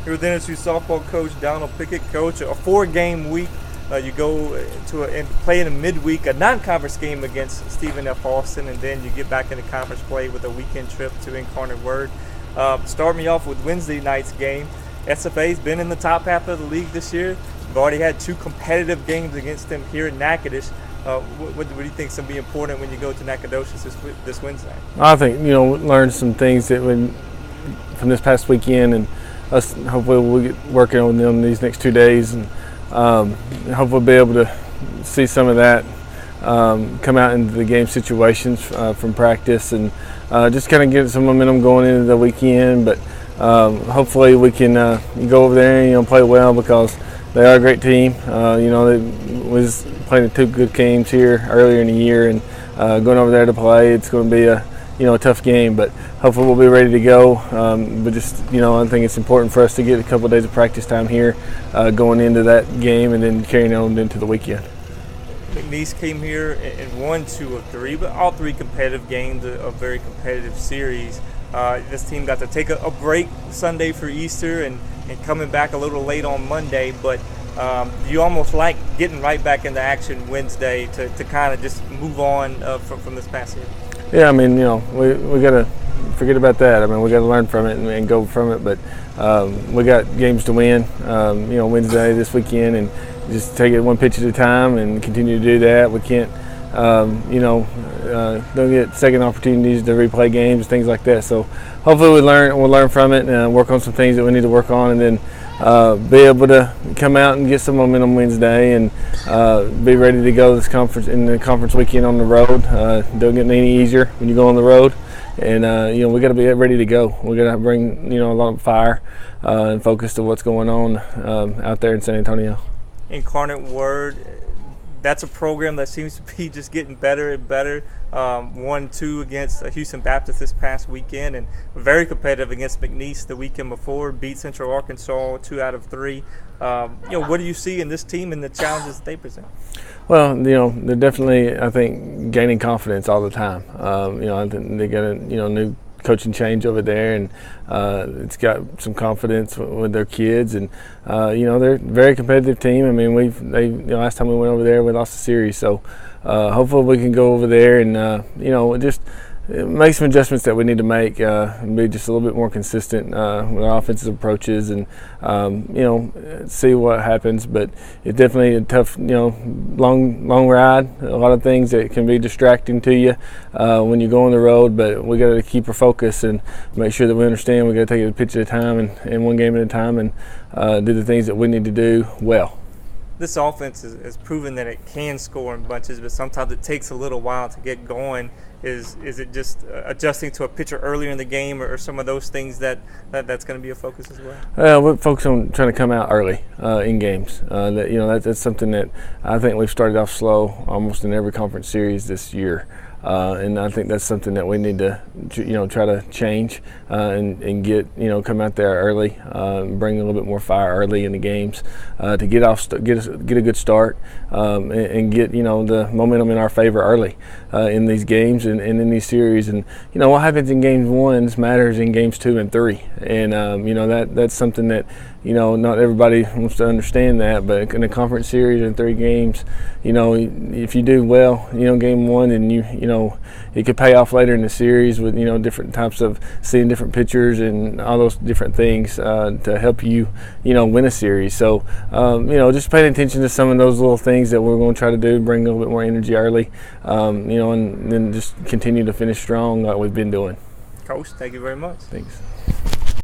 Here with NSU softball coach Donald Pickett. Coach, a 4-game week. You go and play in a midweek, a non-conference game against Stephen F. Austin, and then you get back into conference play with a weekend trip to Incarnate Word. Start me off with Wednesday night's game. SFA's been in the top half of the league this year. We've already had 2 competitive games against them here in Natchitoches. What do you think is going to be important when you go to Nacogdoches this Wednesday? I think, learn some things from this past weekend, and us hopefully we'll get working on them these next 2 days, and hopefully be able to see some of that come out into the game situations from practice, and just kind of get some momentum going into the weekend. But hopefully we can go over there and play well, because they are a great team. They was playing 2 good games here earlier in the year, and going over there to play, it's going to be a tough game, but hopefully we'll be ready to go. But just, I think it's important for us to get a couple of days of practice time here going into that game, and then carrying on into the weekend. McNeese came here and won 2 of 3, but all 3 competitive games, a very competitive series. This team got to take a break Sunday for Easter and coming back a little late on Monday, but you almost like getting right back into action Wednesday to kind of just move on from this past year. Yeah, we got to forget about that. We got to learn from it and go from it. But we got games to win, Wednesday, this weekend, and just take it one pitch at a time and continue to do that. We can't, don't get second opportunities to replay games, things like that. So hopefully we'll learn from it and work on some things that we need to work on, and then be able to come out and get some momentum Wednesday, and be ready to go this conference weekend on the road. Don't get any easier when you go on the road, and we got to be ready to go. We got to bring a lot of fire and focus to what's going on out there in San Antonio. Incarnate Word, that's a program that seems to be just getting better and better. 1-2 against Houston Baptist this past weekend, and very competitive against McNeese the weekend before. Beat Central Arkansas 2 out of 3. What do you see in this team and the challenges that they present? Well, they're definitely, I think, gaining confidence all the time. I think they got a new coaching change over there, and it's got some confidence with their kids, and they're a very competitive team. Last time we went over there, we lost the series, so hopefully we can go over there and just make some adjustments that we need to make, and be just a little bit more consistent with our offensive approaches, and see what happens. But it's definitely a tough, long ride. A lot of things that can be distracting to you when you go on the road. But we got to keep our focus and make sure that we understand we got to take it a pitch at a time and one game at a time, and do the things that we need to do well. This offense has proven that it can score in bunches, but sometimes it takes a little while to get going. Is it just adjusting to a pitcher earlier in the game, or some of those things that's going to be a focus as well? We're focused on trying to come out early in games. That's something that I think we've started off slow almost in every conference series this year. And I think that's something that we need to, try to change and get, come out there early, bring a little bit more fire early in the games to get a good start, and get the momentum in our favor early in these games and in these series. And what happens in games 1 matters in games 2 and 3, and that's something that not everybody wants to understand that. But in a conference series in 3 games, if you do well, game 1, and it could pay off later in the series with different types of seeing different pitchers and all those different things to help you win a series. So just paying attention to some of those little things that we're going to try to do, bring a little bit more energy early, and then just continue to finish strong like we've been doing. Coach, thank you very much. Thanks.